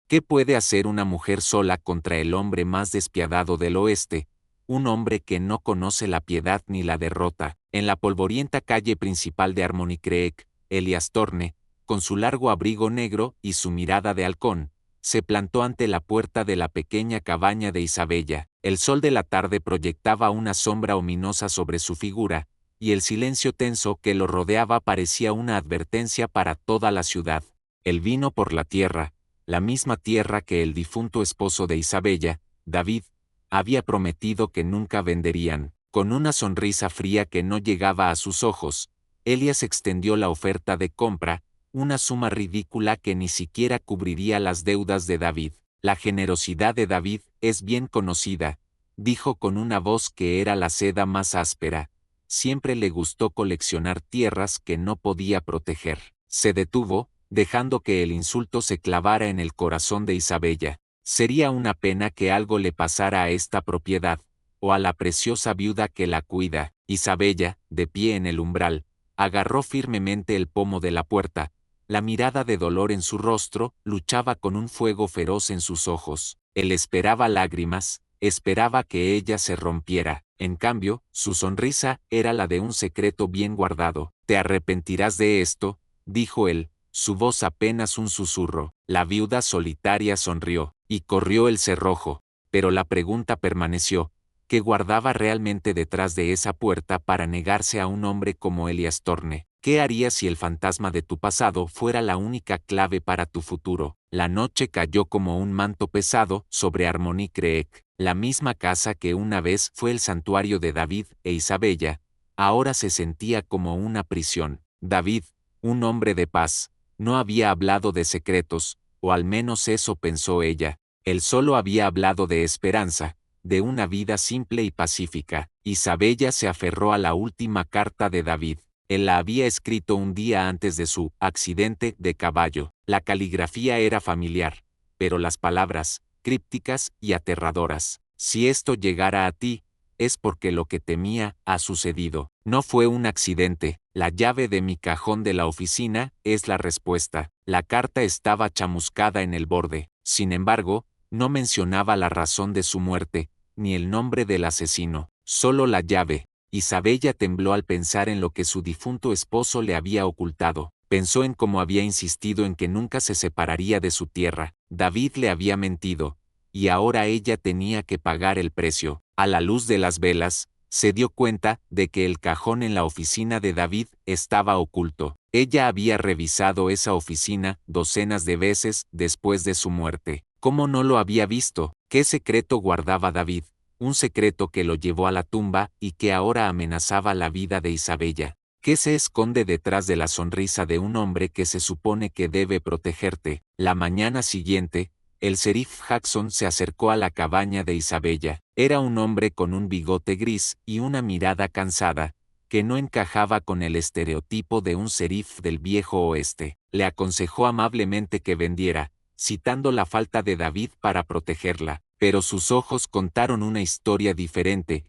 ¿Qué puede hacer una mujer sola contra el hombre más despiadado del oeste? Un hombre que no conoce la piedad ni la derrota. En la polvorienta calle principal de Harmony Creek, Elias Thorne, con su largo abrigo negro y su mirada de halcón, se plantó ante la puerta de la pequeña cabaña de Isabella. El sol de la tarde proyectaba una sombra ominosa sobre su figura, y el silencio tenso que lo rodeaba parecía una advertencia para toda la ciudad. Él vino por la tierra, la misma tierra que el difunto esposo de Isabella, David, había prometido que nunca venderían. Con una sonrisa fría que no llegaba a sus ojos, Elias extendió la oferta de compra, una suma ridícula que ni siquiera cubriría las deudas de David. La generosidad de David es bien conocida, dijo con una voz que era la seda más áspera. Siempre le gustó coleccionar tierras que no podía proteger. Se detuvo, dejando que el insulto se clavara en el corazón de Isabella. Sería una pena que algo le pasara a esta propiedad, o a la preciosa viuda que la cuida. Isabella, de pie en el umbral, agarró firmemente el pomo de la puerta. La mirada de dolor en su rostro luchaba con un fuego feroz en sus ojos. Él esperaba lágrimas, esperaba que ella se rompiera. En cambio, su sonrisa era la de un secreto bien guardado. «Te arrepentirás de esto», dijo él, su voz apenas un susurro. La viuda solitaria sonrió, y corrió el cerrojo, pero la pregunta permaneció: ¿qué guardaba realmente detrás de esa puerta para negarse a un hombre como Elias Thorne? ¿Qué harías si el fantasma de tu pasado fuera la única clave para tu futuro? La noche cayó como un manto pesado sobre Harmony Creek, la misma casa que una vez fue el santuario de David e Isabella, ahora se sentía como una prisión. David, un hombre de paz, no había hablado de secretos, o al menos eso pensó ella. Él solo había hablado de esperanza, de una vida simple y pacífica. Isabella se aferró a la última carta de David. Él la había escrito un día antes de su accidente de caballo. La caligrafía era familiar, pero las palabras, crípticas y aterradoras. Si esto llegara a ti, es porque lo que temía ha sucedido. No fue un accidente. La llave de mi cajón de la oficina es la respuesta. La carta estaba chamuscada en el borde. Sin embargo, no mencionaba la razón de su muerte, ni el nombre del asesino, solo la llave. Isabella tembló al pensar en lo que su difunto esposo le había ocultado. Pensó en cómo había insistido en que nunca se separaría de su tierra. David le había mentido, y ahora ella tenía que pagar el precio. A la luz de las velas, se dio cuenta de que el cajón en la oficina de David estaba oculto. Ella había revisado esa oficina docenas de veces después de su muerte. ¿Cómo no lo había visto? ¿Qué secreto guardaba David? Un secreto que lo llevó a la tumba y que ahora amenazaba la vida de Isabella. ¿Qué se esconde detrás de la sonrisa de un hombre que se supone que debe protegerte? La mañana siguiente, el sheriff Jackson se acercó a la cabaña de Isabella. Era un hombre con un bigote gris y una mirada cansada, que no encajaba con el estereotipo de un sheriff del viejo oeste. Le aconsejó amablemente que vendiera, citando la falta de David para protegerla, pero sus ojos contaron una historia diferente,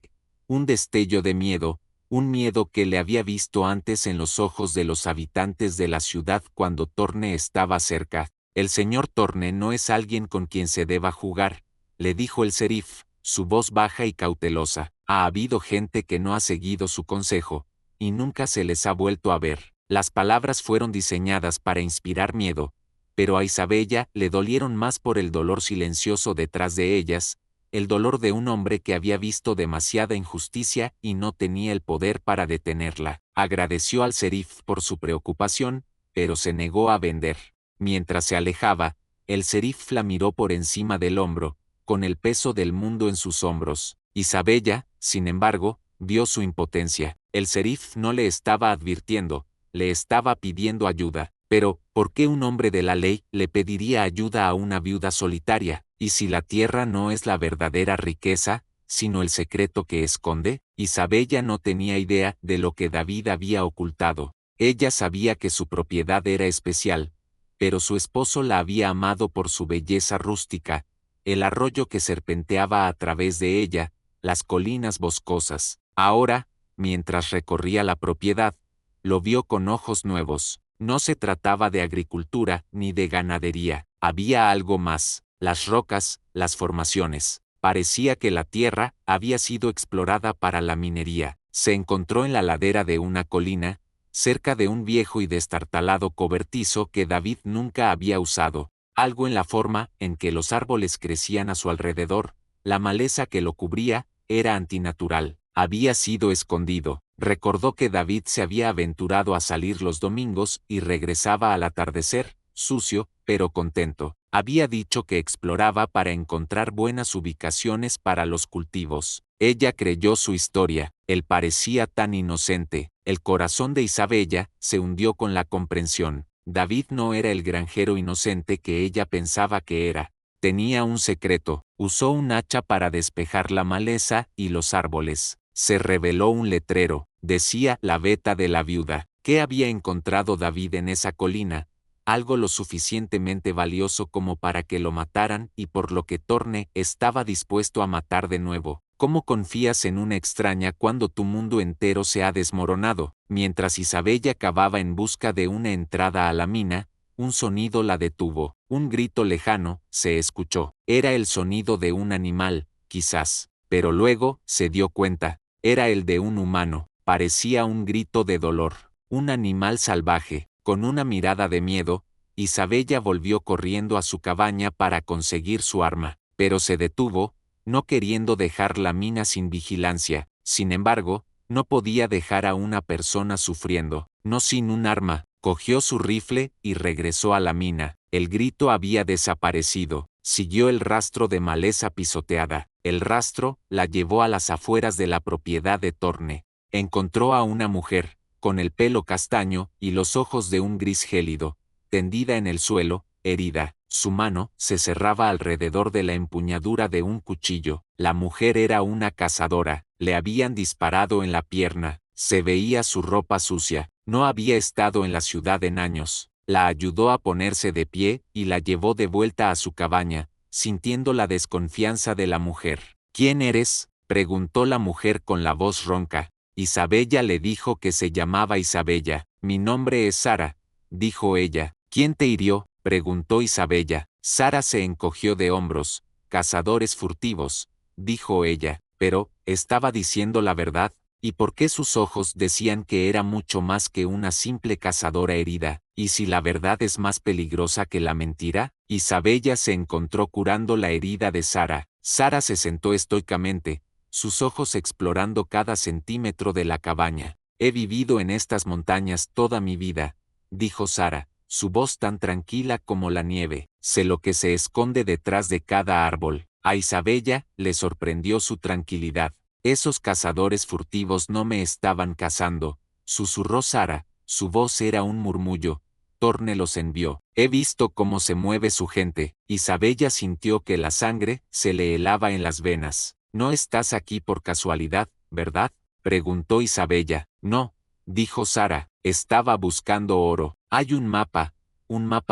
un destello de miedo, un miedo que le había visto antes en los ojos de los habitantes de la ciudad cuando Thorne estaba cerca. El señor Thorne no es alguien con quien se deba jugar, le dijo el sheriff, su voz baja y cautelosa. Ha habido gente que no ha seguido su consejo, y nunca se les ha vuelto a ver. Las palabras fueron diseñadas para inspirar miedo, pero a Isabella le dolieron más por el dolor silencioso detrás de ellas, el dolor de un hombre que había visto demasiada injusticia y no tenía el poder para detenerla. Agradeció al sheriff por su preocupación, pero se negó a vender. Mientras se alejaba, el sheriff la miró por encima del hombro, con el peso del mundo en sus hombros. Isabella, sin embargo, vio su impotencia. El sheriff no le estaba advirtiendo, le estaba pidiendo ayuda. Pero, ¿por qué un hombre de la ley le pediría ayuda a una viuda solitaria? ¿Y si la tierra no es la verdadera riqueza, sino el secreto que esconde? Isabella no tenía idea de lo que David había ocultado. Ella sabía que su propiedad era especial, pero su esposo la había amado por su belleza rústica, el arroyo que serpenteaba a través de ella, las colinas boscosas. Ahora, mientras recorría la propiedad, lo vio con ojos nuevos. No se trataba de agricultura ni de ganadería, había algo más. Las rocas, las formaciones. Parecía que la tierra había sido explorada para la minería. Se encontró en la ladera de una colina, cerca de un viejo y destartalado cobertizo que David nunca había usado. Algo en la forma en que los árboles crecían a su alrededor, la maleza que lo cubría, era antinatural. Había sido escondido. Recordó que David se había aventurado a salir los domingos y regresaba al atardecer, sucio, pero contento. Había dicho que exploraba para encontrar buenas ubicaciones para los cultivos. Ella creyó su historia. Él parecía tan inocente. El corazón de Isabella se hundió con la comprensión. David no era el granjero inocente que ella pensaba que era. Tenía un secreto. Usó un hacha para despejar la maleza y los árboles. Se reveló un letrero. Decía la veta de la viuda. ¿Qué había encontrado David en esa colina? Algo lo suficientemente valioso como para que lo mataran y por lo que Torne estaba dispuesto a matar de nuevo. ¿Cómo confías en una extraña cuando tu mundo entero se ha desmoronado? Mientras Isabella cavaba en busca de una entrada a la mina, un sonido la detuvo. Un grito lejano se escuchó. Era el sonido de un animal, quizás. Pero luego se dio cuenta. Era el de un humano. Parecía un grito de dolor. Un animal salvaje. Con una mirada de miedo, Isabella volvió corriendo a su cabaña para conseguir su arma, pero se detuvo, no queriendo dejar la mina sin vigilancia. Sin embargo, no podía dejar a una persona sufriendo, no sin un arma. Cogió su rifle y regresó a la mina. El grito había desaparecido. Siguió el rastro de maleza pisoteada. El rastro la llevó a las afueras de la propiedad de Torne. Encontró a una mujer, con el pelo castaño y los ojos de un gris gélido, tendida en el suelo, herida. Su mano se cerraba alrededor de la empuñadura de un cuchillo. La mujer era una cazadora. Le habían disparado en la pierna. Se veía su ropa sucia. No había estado en la ciudad en años. La ayudó a ponerse de pie y la llevó de vuelta a su cabaña, sintiendo la desconfianza de la mujer. ¿Quién eres?, preguntó la mujer con la voz ronca. Isabella le dijo que se llamaba Isabella. Mi nombre es Sara, dijo ella. ¿Quién te hirió?, preguntó Isabella. Sara se encogió de hombros. Cazadores furtivos, dijo ella. Pero, ¿estaba diciendo la verdad? ¿Y por qué sus ojos decían que era mucho más que una simple cazadora herida? ¿Y si la verdad es más peligrosa que la mentira? Isabella se encontró curando la herida de Sara. Sara se sentó estoicamente, sus ojos explorando cada centímetro de la cabaña. He vivido en estas montañas toda mi vida, dijo Sara, su voz tan tranquila como la nieve. Sé lo que se esconde detrás de cada árbol. A Isabella le sorprendió su tranquilidad. Esos cazadores furtivos no me estaban cazando, susurró Sara, su voz era un murmullo. Torne los envió. He visto cómo se mueve su gente. Isabella sintió que la sangre se le helaba en las venas. No estás aquí por casualidad, ¿verdad?, preguntó Isabella. No, dijo Sara, estaba buscando oro. Hay un mapa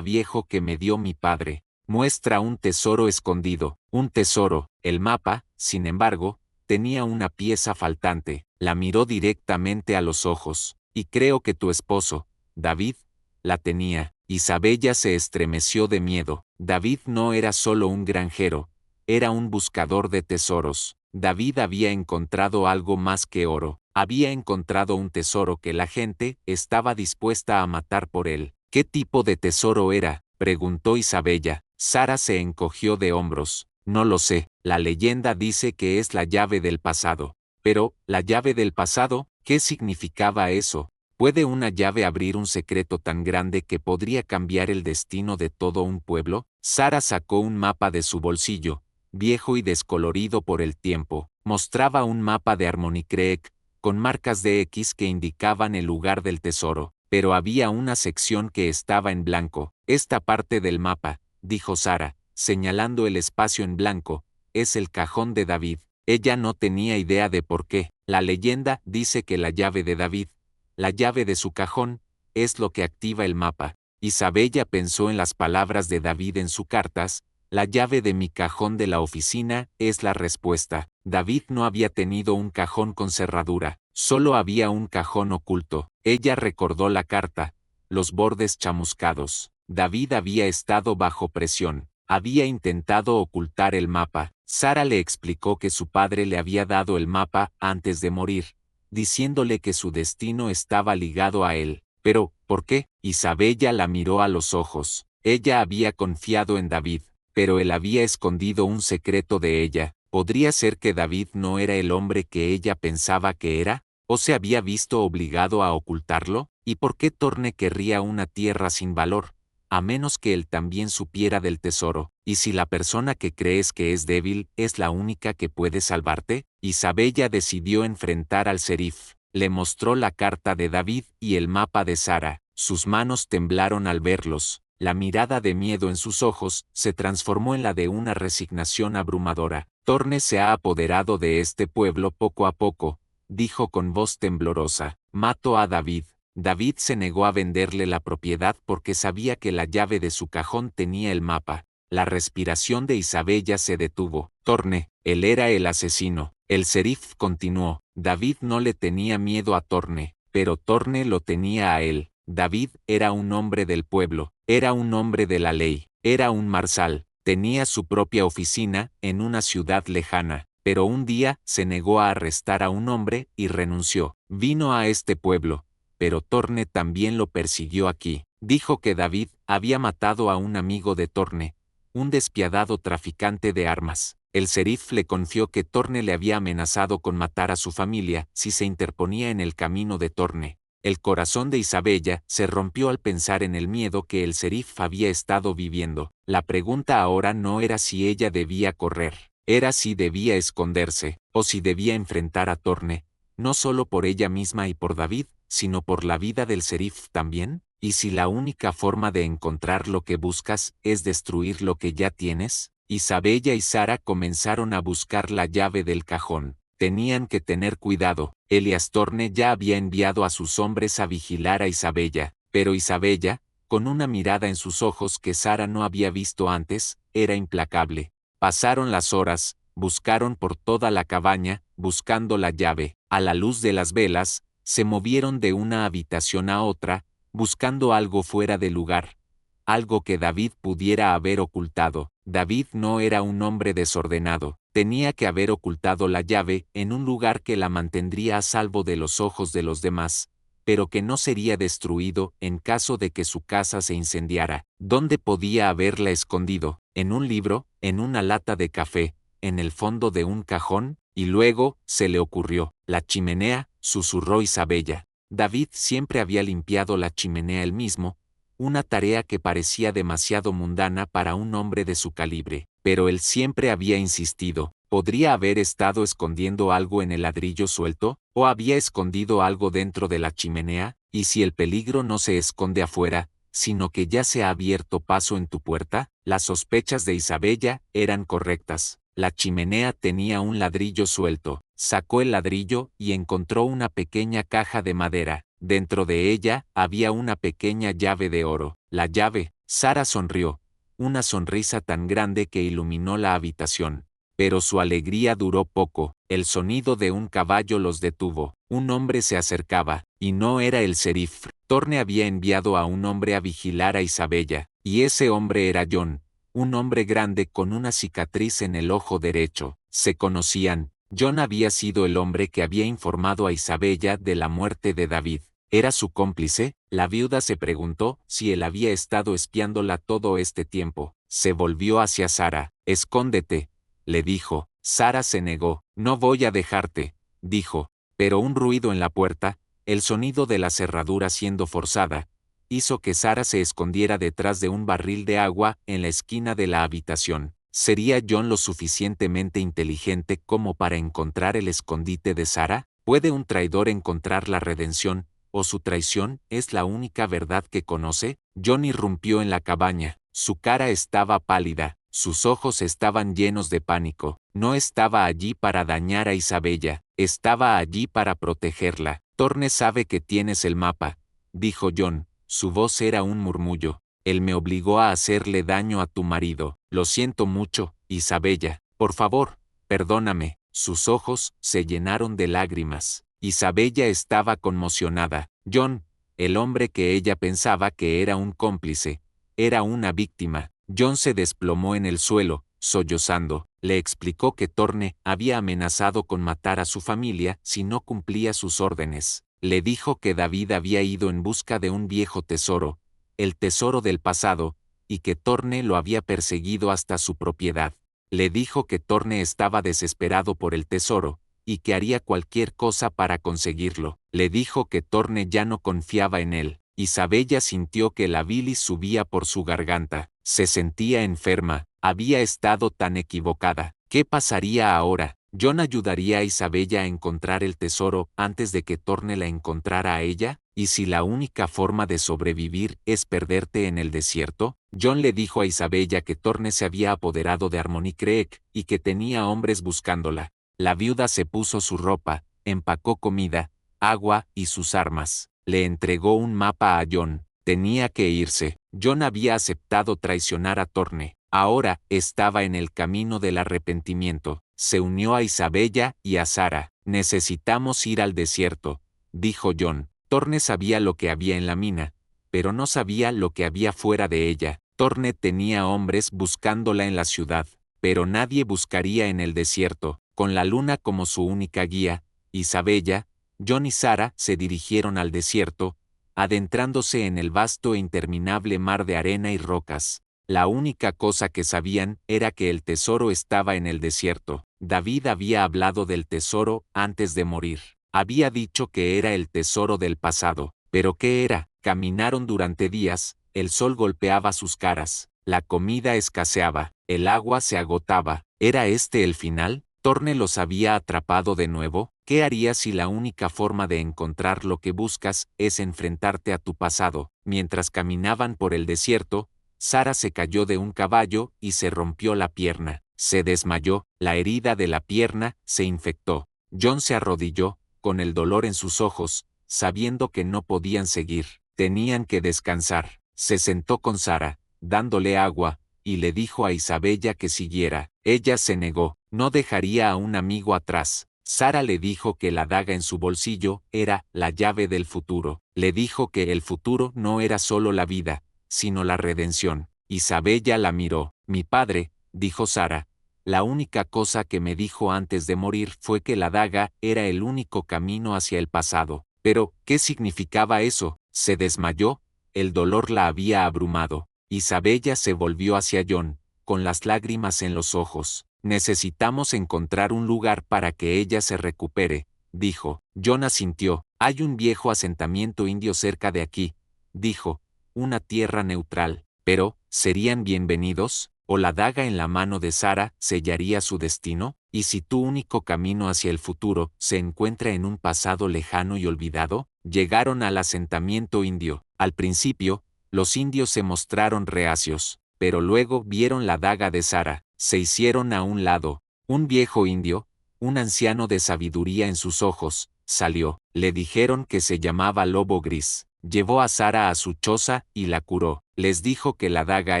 viejo que me dio mi padre. Muestra un tesoro escondido. Un tesoro. El mapa, sin embargo, tenía una pieza faltante. La miró directamente a los ojos. Y creo que tu esposo, David, la tenía. Isabella se estremeció de miedo. David no era solo un granjero, era un buscador de tesoros. David había encontrado algo más que oro. Había encontrado un tesoro que la gente estaba dispuesta a matar por él. ¿Qué tipo de tesoro era?, preguntó Isabella. Sara se encogió de hombros. No lo sé. La leyenda dice que es la llave del pasado. Pero, ¿la llave del pasado? ¿Qué significaba eso? ¿Puede una llave abrir un secreto tan grande que podría cambiar el destino de todo un pueblo? Sara sacó un mapa de su bolsillo, viejo y descolorido por el tiempo. Mostraba un mapa de Harmonicreek, con marcas de X que indicaban el lugar del tesoro, pero había una sección que estaba en blanco. Esta parte del mapa, dijo Sara, señalando el espacio en blanco, es el cajón de David. Ella no tenía idea de por qué. La leyenda dice que la llave de David, la llave de su cajón, es lo que activa el mapa. Isabella pensó en las palabras de David en sus cartas. La llave de mi cajón de la oficina es la respuesta. David no había tenido un cajón con cerradura, solo había un cajón oculto. Ella recordó la carta, los bordes chamuscados. David había estado bajo presión. Había intentado ocultar el mapa. Sara le explicó que su padre le había dado el mapa antes de morir, diciéndole que su destino estaba ligado a él. Pero, ¿por qué? Isabella la miró a los ojos. Ella había confiado en David, pero él había escondido un secreto de ella. ¿Podría ser que David no era el hombre que ella pensaba que era? ¿O se había visto obligado a ocultarlo? ¿Y por qué Torne querría una tierra sin valor? A menos que él también supiera del tesoro. ¿Y si la persona que crees que es débil es la única que puede salvarte? Isabella decidió enfrentar al Serif. Le mostró la carta de David y el mapa de Sara. Sus manos temblaron al verlos. La mirada de miedo en sus ojos se transformó en la de una resignación abrumadora. Torne se ha apoderado de este pueblo poco a poco, dijo con voz temblorosa. Mato a David. David se negó a venderle la propiedad porque sabía que la llave de su cajón tenía el mapa. La respiración de Isabella se detuvo. Torne, él era el asesino. El Serif continuó. David no le tenía miedo a Torne, pero Torne lo tenía a él. David era un hombre del pueblo, era un hombre de la ley, era un marsal, tenía su propia oficina en una ciudad lejana, pero un día se negó a arrestar a un hombre y renunció. Vino a este pueblo, pero Torne también lo persiguió aquí. Dijo que David había matado a un amigo de Torne, un despiadado traficante de armas. El Serif le confió que Torne le había amenazado con matar a su familia si se interponía en el camino de Torne. El corazón de Isabella se rompió al pensar en el miedo que el Serif había estado viviendo. La pregunta ahora no era si ella debía correr, era si debía esconderse, o si debía enfrentar a Torne, no solo por ella misma y por David, sino por la vida del Serif también. ¿Y si la única forma de encontrar lo que buscas es destruir lo que ya tienes? Isabella y Sara comenzaron a buscar la llave del cajón. Tenían que tener cuidado. Elias Torne ya había enviado a sus hombres a vigilar a Isabella, pero Isabella, con una mirada en sus ojos que Sara no había visto antes, era implacable. Pasaron las horas, buscaron por toda la cabaña, buscando la llave. A la luz de las velas, se movieron de una habitación a otra, buscando algo fuera de lugar, algo que David pudiera haber ocultado. David no era un hombre desordenado, tenía que haber ocultado la llave en un lugar que la mantendría a salvo de los ojos de los demás, pero que no sería destruido en caso de que su casa se incendiara. ¿Dónde podía haberla escondido? ¿En un libro? ¿En una lata de café? ¿En el fondo de un cajón? Y luego, se le ocurrió, la chimenea, susurró Isabella. David siempre había limpiado la chimenea él mismo, una tarea que parecía demasiado mundana para un hombre de su calibre, pero él siempre había insistido. ¿Podría haber estado escondiendo algo en el ladrillo suelto? ¿O había escondido algo dentro de la chimenea? ¿Y si el peligro no se esconde afuera, sino que ya se ha abierto paso en tu puerta? Las sospechas de Isabella eran correctas. La chimenea tenía un ladrillo suelto. Sacó el ladrillo y encontró una pequeña caja de madera. Dentro de ella había una pequeña llave de oro. La llave. Sara sonrió. Una sonrisa tan grande que iluminó la habitación. Pero su alegría duró poco. El sonido de un caballo los detuvo. Un hombre se acercaba, y no era el Serif. Torne había enviado a un hombre a vigilar a Isabella, y ese hombre era John, un hombre grande con una cicatriz en el ojo derecho. Se conocían. John había sido el hombre que había informado a Isabella de la muerte de David. ¿Era su cómplice? La viuda se preguntó si él había estado espiándola todo este tiempo. Se volvió hacia Sara. «Escóndete», le dijo. Sara se negó. «No voy a dejarte», dijo, pero un ruido en la puerta, el sonido de la cerradura siendo forzada, hizo que Sara se escondiera detrás de un barril de agua en la esquina de la habitación. ¿Sería John lo suficientemente inteligente como para encontrar el escondite de Sara? ¿Puede un traidor encontrar la redención, o su traición es la única verdad que conoce? John irrumpió en la cabaña. Su cara estaba pálida, sus ojos estaban llenos de pánico. No estaba allí para dañar a Isabella, estaba allí para protegerla. Torne sabe que tienes el mapa, dijo John. Su voz era un murmullo. Él me obligó a hacerle daño a tu marido. Lo siento mucho, Isabella. Por favor, perdóname. Sus ojos se llenaron de lágrimas. Isabella estaba conmocionada. John, el hombre que ella pensaba que era un cómplice, era una víctima. Jon se desplomó en el suelo, sollozando. Le explicó que Torne había amenazado con matar a su familia si no cumplía sus órdenes. Le dijo que David había ido en busca de un viejo tesoro, el tesoro del pasado, y que Torne lo había perseguido hasta su propiedad. Le dijo que Torne estaba desesperado por el tesoro, y que haría cualquier cosa para conseguirlo. Le dijo que Torne ya no confiaba en él. Isabella sintió que la bilis subía por su garganta. Se sentía enferma. Había estado tan equivocada. ¿Qué pasaría ahora? ¿Jon ayudaría a Isabella a encontrar el tesoro antes de que Torne la encontrara a ella? ¿Y si la única forma de sobrevivir es perderte en el desierto? Jon le dijo a Isabella que Torne se había apoderado de Harmony-Creek y que tenía hombres buscándola. La viuda se puso su ropa, empacó comida, agua y sus armas. Le entregó un mapa a Jon. Tenía que irse. Jon había aceptado traicionar a Torne. Ahora estaba en el camino del arrepentimiento. Se unió a Isabella y a Sara. Necesitamos ir al desierto, dijo Jon. Torne sabía lo que había en la mina, pero no sabía lo que había fuera de ella. Torne tenía hombres buscándola en la ciudad, pero nadie buscaría en el desierto. Con la luna como su única guía, Isabella, Jon y Sara se dirigieron al desierto, adentrándose en el vasto e interminable mar de arena y rocas. La única cosa que sabían era que el tesoro estaba en el desierto. David había hablado del tesoro antes de morir. Había dicho que era el tesoro del pasado. ¿Pero qué era? Caminaron durante días, el sol golpeaba sus caras, la comida escaseaba, el agua se agotaba. ¿Era este el final? ¿Torne los había atrapado de nuevo? ¿Qué harías si la única forma de encontrar lo que buscas es enfrentarte a tu pasado? Mientras caminaban por el desierto, Sara se cayó de un caballo y se rompió la pierna. Se desmayó, la herida de la pierna se infectó. Jon se arrodilló, con el dolor en sus ojos, sabiendo que no podían seguir. Tenían que descansar. Se sentó con Sara, dándole agua, y le dijo a Isabella que siguiera. Ella se negó. No dejaría a un amigo atrás. Sara le dijo que la daga en su bolsillo era la llave del futuro. Le dijo que el futuro no era solo la vida, sino la redención. Isabella la miró. Mi padre, dijo Sara, la única cosa que me dijo antes de morir fue que la daga era el único camino hacia el pasado. Pero, ¿qué significaba eso? Se desmayó, el dolor la había abrumado. Isabella se volvió hacia Jon, con las lágrimas en los ojos. Necesitamos encontrar un lugar para que ella se recupere, dijo. Jon asintió. Hay un viejo asentamiento indio cerca de aquí, dijo. Una tierra neutral. Pero, ¿serían bienvenidos? ¿O la daga en la mano de Sara sellaría su destino? ¿Y si tu único camino hacia el futuro se encuentra en un pasado lejano y olvidado? Llegaron al asentamiento indio. Al principio, los indios se mostraron reacios, pero luego vieron la daga de Sara. Se hicieron a un lado. Un viejo indio, un anciano de sabiduría en sus ojos, salió. Le dijeron que se llamaba Lobo Gris. Llevó a Sara a su choza y la curó. Les dijo que la daga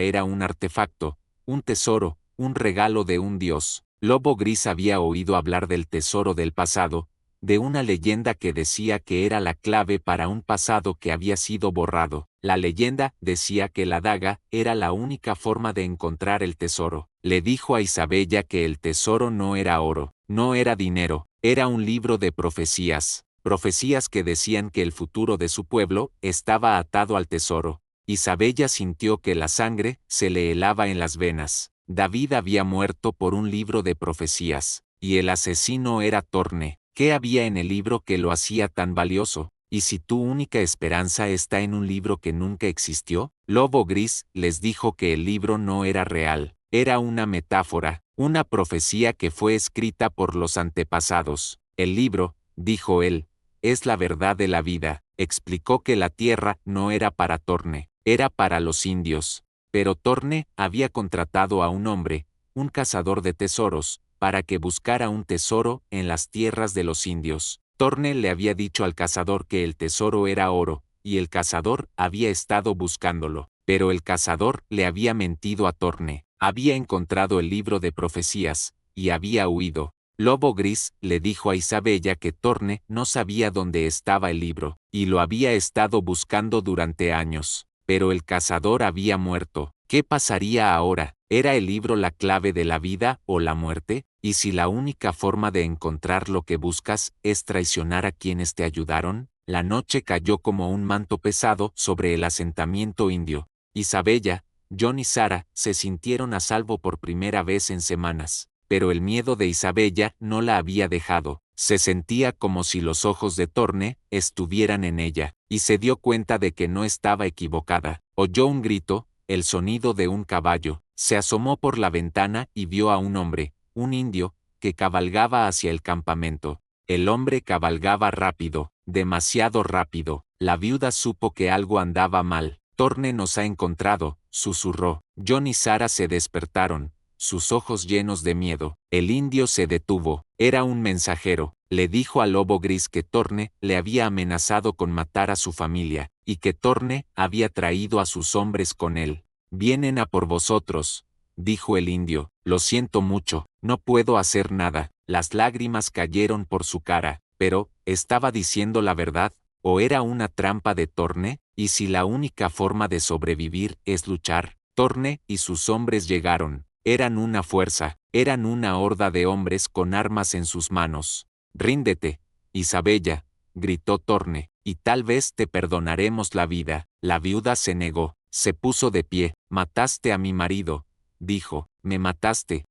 era un artefacto, un tesoro, un regalo de un dios. Lobo Gris había oído hablar del tesoro del pasado, de una leyenda que decía que era la clave para un pasado que había sido borrado. La leyenda decía que la daga era la única forma de encontrar el tesoro. Le dijo a Isabella que el tesoro no era oro, no era dinero, era un libro de profecías. Profecías que decían que el futuro de su pueblo estaba atado al tesoro. Isabella sintió que la sangre se le helaba en las venas. David había muerto por un libro de profecías, y el asesino era Torne. ¿Qué había en el libro que lo hacía tan valioso? ¿Y si tu única esperanza está en un libro que nunca existió? Lobo Gris les dijo que el libro no era real, era una metáfora, una profecía que fue escrita por los antepasados. El libro, dijo él, es la verdad de la vida. Explicó que la tierra no era para Torne, era para los indios. Pero Torne había contratado a un hombre, un cazador de tesoros, para que buscara un tesoro en las tierras de los indios. Torne le había dicho al cazador que el tesoro era oro, y el cazador había estado buscándolo. Pero el cazador le había mentido a Torne. Había encontrado el libro de profecías, y había huido. Lobo Gris le dijo a Isabella que Torne no sabía dónde estaba el libro, y lo había estado buscando durante años. pero el cazador había muerto. ¿Qué pasaría ahora? ¿Era el libro la clave de la vida o la muerte? ¿Y si la única forma de encontrar lo que buscas es traicionar a quienes te ayudaron? La noche cayó como un manto pesado sobre el asentamiento indio. Isabella, John y Sara se sintieron a salvo por primera vez en semanas, pero el miedo de Isabella no la había dejado. Se sentía como si los ojos de Thorne estuvieran en ella, y se dio cuenta de que no estaba equivocada. Oyó un grito, el sonido de un caballo, se asomó por la ventana y vio a un hombre, un indio, que cabalgaba hacia el campamento. El hombre cabalgaba rápido, demasiado rápido. La viuda supo que algo andaba mal. Thorne nos ha encontrado, susurró. John y Sara se despertaron, sus ojos llenos de miedo. El indio se detuvo. Era un mensajero. Le dijo al lobo gris que Thorne le había amenazado con matar a su familia, y que Thorne había traído a sus hombres con él. Vienen a por vosotros, dijo el indio. Lo siento mucho, no puedo hacer nada. Las lágrimas cayeron por su cara, pero, ¿estaba diciendo la verdad? ¿O era una trampa de Thorne? ¿Y si la única forma de sobrevivir es luchar? Thorne y sus hombres llegaron. Eran una fuerza, eran una horda de hombres con armas en sus manos. Ríndete, Isabella, gritó Thorne, y tal vez te perdonaremos la vida. La viuda se negó, se puso de pie. Mataste a mi marido, dijo, me mataste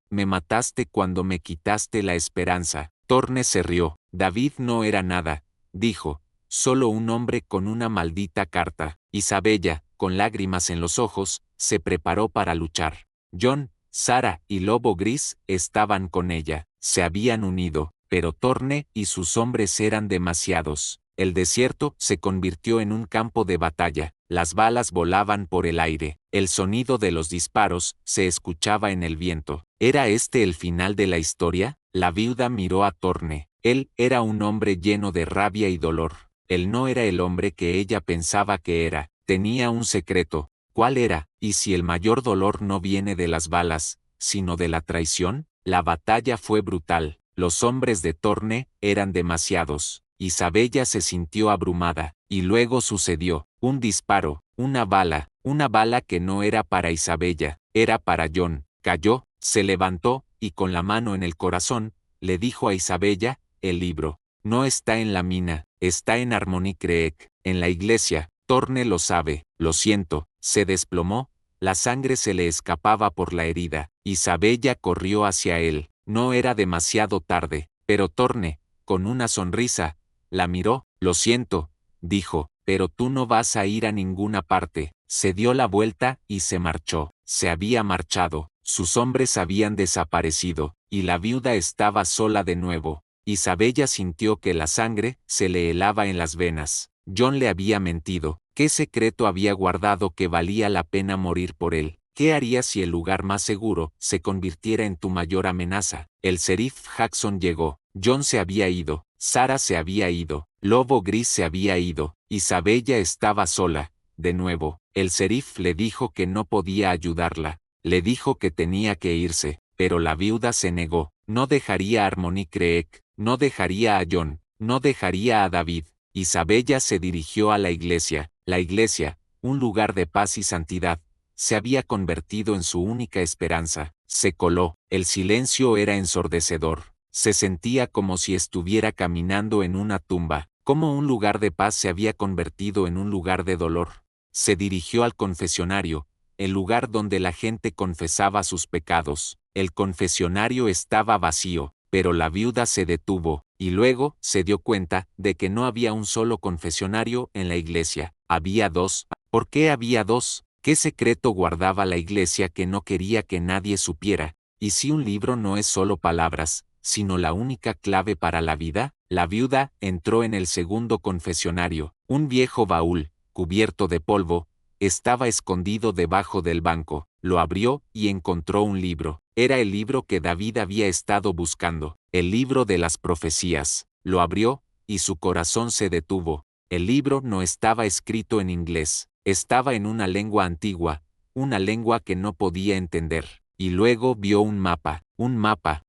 cuando me quitaste la esperanza. Thorne se rió. David no era nada, dijo, solo un hombre con una maldita carta. Isabella, con lágrimas en los ojos, se preparó para luchar. John, Sara y Lobo Gris estaban con ella, se habían unido, pero Thorne y sus hombres eran demasiados. El desierto se convirtió en un campo de batalla, las balas volaban por el aire, el sonido de los disparos se escuchaba en el viento. ¿Era este el final de la historia? La viuda miró a Thorne. Él era un hombre lleno de rabia y dolor. Él no era el hombre que ella pensaba que era. Tenía un secreto. ¿Cuál era? ¿Y si el mayor dolor no viene de las balas, sino de la traición? La batalla fue brutal. Los hombres de Thorne eran demasiados. Isabella se sintió abrumada, y luego sucedió. Un disparo, una bala que no era para Isabella, era para John. Cayó, se levantó, y con la mano en el corazón, le dijo a Isabella, el libro no está en la mina, está en Harmony Creek, en la iglesia. Thorne lo sabe. Lo siento. Se desplomó, la sangre se le escapaba por la herida. Isabella corrió hacia él. No era demasiado tarde, pero Thorne, con una sonrisa, la miró. Lo siento, dijo, pero tú no vas a ir a ninguna parte. Se dio la vuelta y se marchó. Se había marchado, sus hombres habían desaparecido, y la viuda estaba sola de nuevo. Isabella sintió que la sangre se le helaba en las venas. John le había mentido. ¿Qué secreto había guardado que valía la pena morir por él? ¿Qué harías si el lugar más seguro se convirtiera en tu mayor amenaza? El sheriff Jackson llegó. John se había ido. Sara se había ido. Lobo Gris se había ido. Isabella estaba sola. De nuevo, el sheriff le dijo que no podía ayudarla. Le dijo que tenía que irse, pero la viuda se negó. No dejaría a Harmony Creek, no dejaría a John, no dejaría a David. Isabella se dirigió a la iglesia. La iglesia, un lugar de paz y santidad, se había convertido en su única esperanza. Se coló. El silencio era ensordecedor. Se sentía como si estuviera caminando en una tumba, como un lugar de paz se había convertido en un lugar de dolor. Se dirigió al confesionario, el lugar donde la gente confesaba sus pecados. El confesionario estaba vacío, pero la viuda se detuvo, y luego se dio cuenta de que no había un solo confesionario en la iglesia. Había dos. ¿Por qué había dos? ¿Qué secreto guardaba la iglesia que no quería que nadie supiera? ¿Y si un libro no es solo palabras, sino la única clave para la vida? La viuda entró en el segundo confesionario. Un viejo baúl, cubierto de polvo, estaba escondido debajo del banco. Lo abrió y encontró un libro. Era el libro que David había estado buscando, el libro de las profecías. Lo abrió, y su corazón se detuvo. El libro no estaba escrito en inglés, estaba en una lengua antigua, una lengua que no podía entender. Y luego vio un mapa,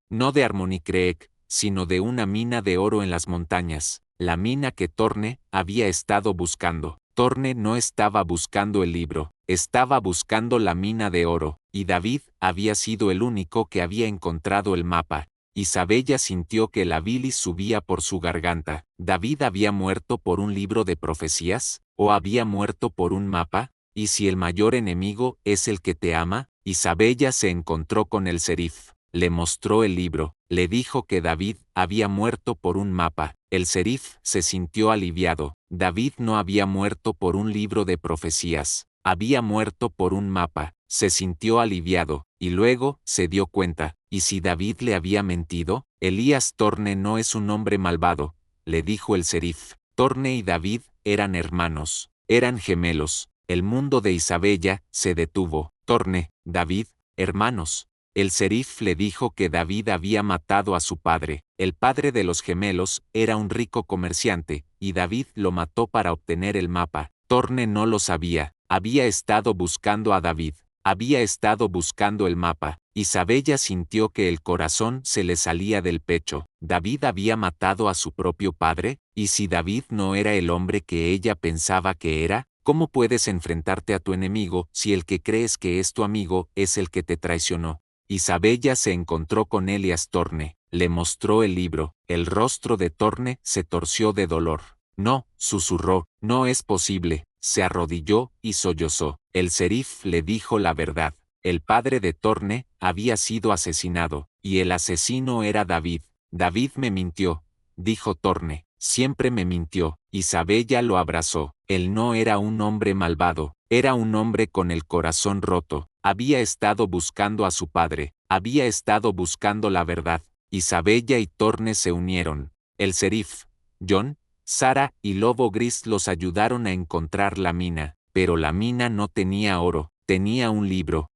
no de Harmony Creek, sino de una mina de oro en las montañas, la mina que Thorne había estado buscando. Torne no estaba buscando el libro, estaba buscando la mina de oro, y David había sido el único que había encontrado el mapa. Isabella sintió que la bilis subía por su garganta. ¿David había muerto por un libro de profecías? ¿O había muerto por un mapa? ¿Y si el mayor enemigo es el que te ama? Isabella se encontró con el serif, le mostró el libro, le dijo que David había muerto por un mapa. El serif se sintió aliviado. David no había muerto por un libro de profecías, había muerto por un mapa. Se sintió aliviado, y luego se dio cuenta. ¿Y si David le había mentido? Elías Torne no es un hombre malvado, le dijo el serif. Torne y David eran hermanos, eran gemelos. El mundo de Isabella se detuvo. Torne, David, hermanos. El serif le dijo que David había matado a su padre. El padre de los gemelos era un rico comerciante, y David lo mató para obtener el mapa. Torne no lo sabía, había estado buscando a David. Había estado buscando el mapa. Isabella sintió que el corazón se le salía del pecho. ¿David había matado a su propio padre? ¿Y si David no era el hombre que ella pensaba que era? ¿Cómo puedes enfrentarte a tu enemigo si el que crees que es tu amigo es el que te traicionó? Isabella se encontró con Elías Torne, le mostró el libro. El rostro de Torne se torció de dolor. No, susurró, no es posible. Se arrodilló y sollozó. El serif le dijo la verdad. El padre de Torne había sido asesinado, y el asesino era David. David me mintió, dijo Torne, siempre me mintió. Isabella lo abrazó. Él no era un hombre malvado, era un hombre con el corazón roto. Había estado buscando a su padre, había estado buscando la verdad. Isabella y Torne se unieron. El serif, John, Sara y Lobo Gris los ayudaron a encontrar la mina, pero la mina no tenía oro, tenía un libro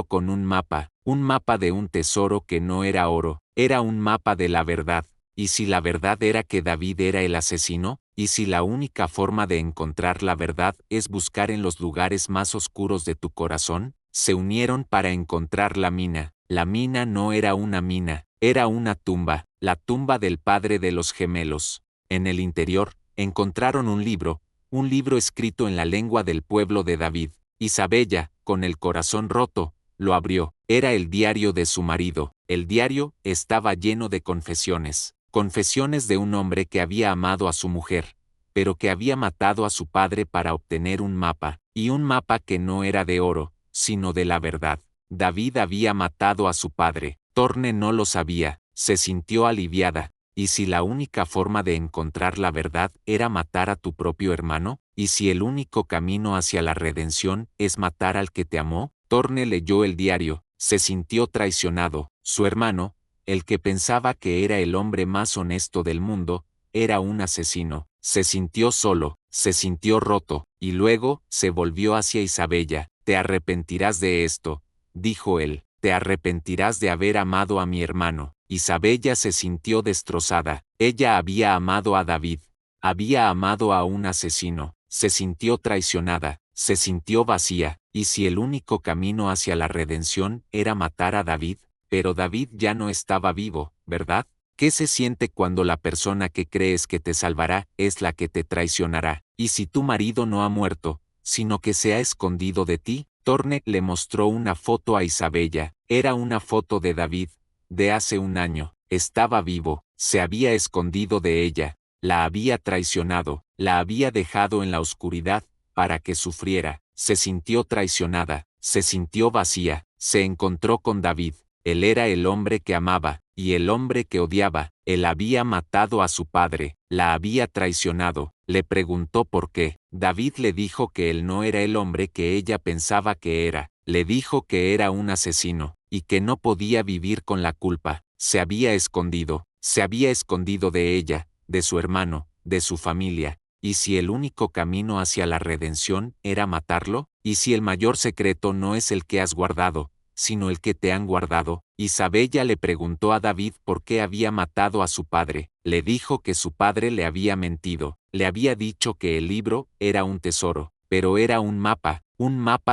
con un mapa de un tesoro que no era oro, era un mapa de la verdad. ¿Y si la verdad era que David era el asesino? ¿Y si la única forma de encontrar la verdad es buscar en los lugares más oscuros de tu corazón? Se unieron para encontrar la mina. La mina no era una mina, era una tumba, la tumba del padre de los gemelos. En el interior, encontraron un libro escrito en la lengua del pueblo de David. Isabella, con el corazón roto, lo abrió. Era el diario de su marido. El diario estaba lleno de confesiones. Confesiones de un hombre que había amado a su mujer, pero que había matado a su padre para obtener un mapa, y un mapa que no era de oro, sino de la verdad. David había matado a su padre. Torne no lo sabía, se sintió aliviada. ¿Y si la única forma de encontrar la verdad era matar a tu propio hermano? ¿Y si el único camino hacia la redención es matar al que te amó? Torne leyó el diario, se sintió traicionado. Su hermano, el que pensaba que era el hombre más honesto del mundo, era un asesino. Se sintió solo, se sintió roto, y luego se volvió hacia Isabella. Te arrepentirás de esto, dijo él, te arrepentirás de haber amado a mi hermano. Isabella se sintió destrozada. Ella había amado a David, había amado a un asesino, se sintió traicionada, se sintió vacía. ¿Y si el único camino hacia la redención era matar a David? Pero David ya no estaba vivo, ¿verdad? ¿Qué se siente cuando la persona que crees que te salvará es la que te traicionará? ¿Y si tu marido no ha muerto, sino que se ha escondido de ti? Torne le mostró una foto a Isabella. Era una foto de David, de hace un año. Estaba vivo, se había escondido de ella, la había traicionado, la había dejado en la oscuridad, para que sufriera. Se sintió traicionada, se sintió vacía, se encontró con David. Él era el hombre que amaba, y el hombre que odiaba. Él había matado a su padre, la había traicionado. Le preguntó por qué. David le dijo que él no era el hombre que ella pensaba que era. Le dijo que era un asesino, y que no podía vivir con la culpa. Se había escondido de ella, de su hermano, de su familia. ¿Y si el único camino hacia la redención era matarlo? ¿Y si el mayor secreto no es el que has guardado, sino el que te han guardado? Isabella le preguntó a David por qué había matado a su padre. Le dijo que su padre le había mentido. Le había dicho que el libro era un tesoro, pero era un mapa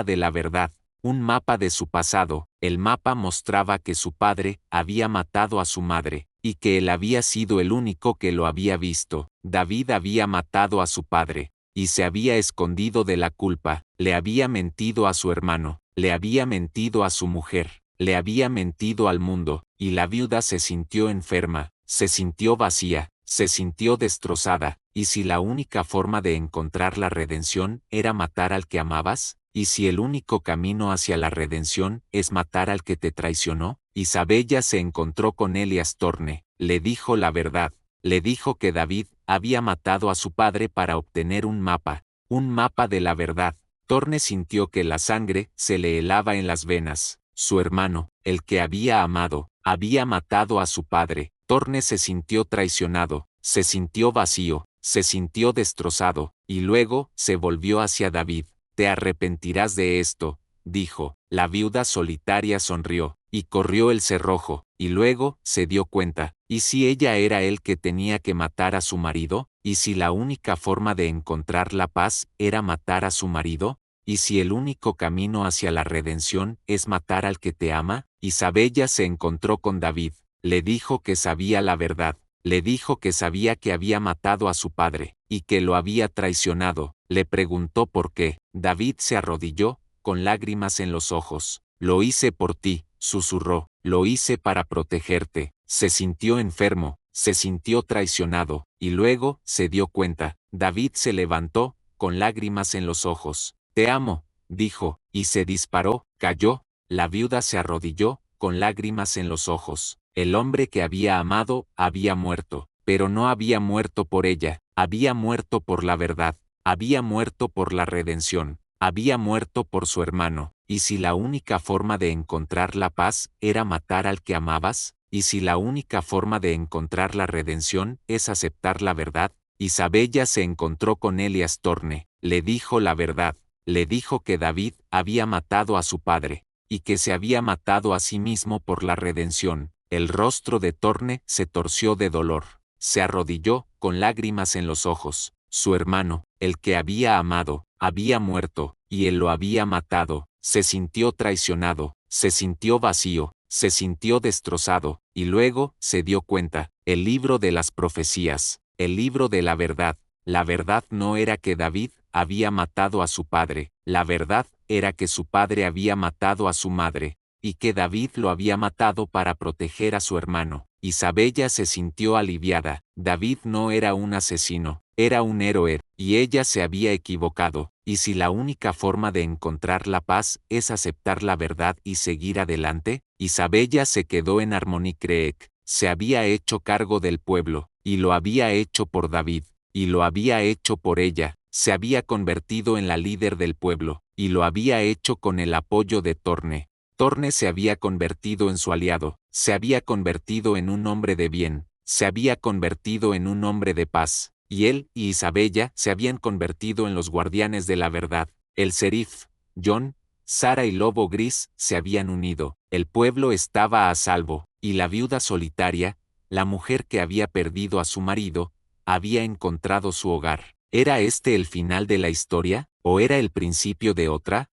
de la verdad, un mapa de su pasado. El mapa mostraba que su padre había matado a su madre, y que él había sido el único que lo había visto. David había matado a su padre. y se había escondido de la culpa, le había mentido a su hermano, le había mentido a su mujer, le había mentido al mundo, y la viuda se sintió enferma, se sintió vacía, se sintió destrozada, y si la única forma de encontrar la redención era matar al que amabas, y si el único camino hacia la redención es matar al que te traicionó, Isabella se encontró con Elias Torne, le dijo la verdad, le dijo que David había matado a su padre para obtener un mapa de la verdad. Torne sintió que la sangre se le helaba en las venas. Su hermano, el que había amado, había matado a su padre. Torne se sintió traicionado, se sintió vacío, se sintió destrozado, y luego se volvió hacia David. Te arrepentirás de esto, dijo. La viuda solitaria sonrió, y corrió el cerrojo, y luego se dio cuenta. ¿Y si ella era el que tenía que matar a su marido? ¿Y si la única forma de encontrar la paz era matar a su marido? ¿Y si el único camino hacia la redención es matar al que te ama? Isabella se encontró con David, le dijo que sabía la verdad, le dijo que sabía que había matado a su padre, y que lo había traicionado, le preguntó por qué. David se arrodilló, con lágrimas en los ojos. Lo hice por ti, susurró, lo hice para protegerte. Se sintió enfermo, se sintió traicionado, y luego se dio cuenta. David se levantó, con lágrimas en los ojos. Te amo, dijo, y se disparó, cayó. La viuda se arrodilló, con lágrimas en los ojos. El hombre que había amado había muerto, pero no había muerto por ella, había muerto por la verdad, había muerto por la redención, había muerto por su hermano. ¿Y si la única forma de encontrar la paz era matar al que amabas? ¿Y si la única forma de encontrar la redención es aceptar la verdad? Isabella se encontró con Elias Torne, le dijo la verdad, le dijo que David había matado a su padre, y que se había matado a sí mismo por la redención. El rostro de Torne se torció de dolor, se arrodilló, con lágrimas en los ojos. Su hermano, el que había amado, había muerto, y él lo había matado. Se sintió traicionado, se sintió vacío, se sintió destrozado, y luego se dio cuenta. El libro de las profecías, el libro de la verdad. La verdad no era que David había matado a su padre, la verdad era que su padre había matado a su madre, y que David lo había matado para proteger a su hermano. Isabella se sintió aliviada. David no era un asesino, era un héroe, y ella se había equivocado. ¿Y si la única forma de encontrar la paz es aceptar la verdad y seguir adelante? Isabella se quedó en Harmony-Creek, se había hecho cargo del pueblo, y lo había hecho por David, y lo había hecho por ella. Se había convertido en la líder del pueblo, y lo había hecho con el apoyo de Torne. Torne se había convertido en su aliado, se había convertido en un hombre de bien, se había convertido en un hombre de paz, y él y Isabella se habían convertido en los guardianes de la verdad. El Serif, John, Sara y Lobo Gris se habían unido, el pueblo estaba a salvo, y la viuda solitaria, la mujer que había perdido a su marido, había encontrado su hogar. ¿Era este el final de la historia, o era el principio de otra?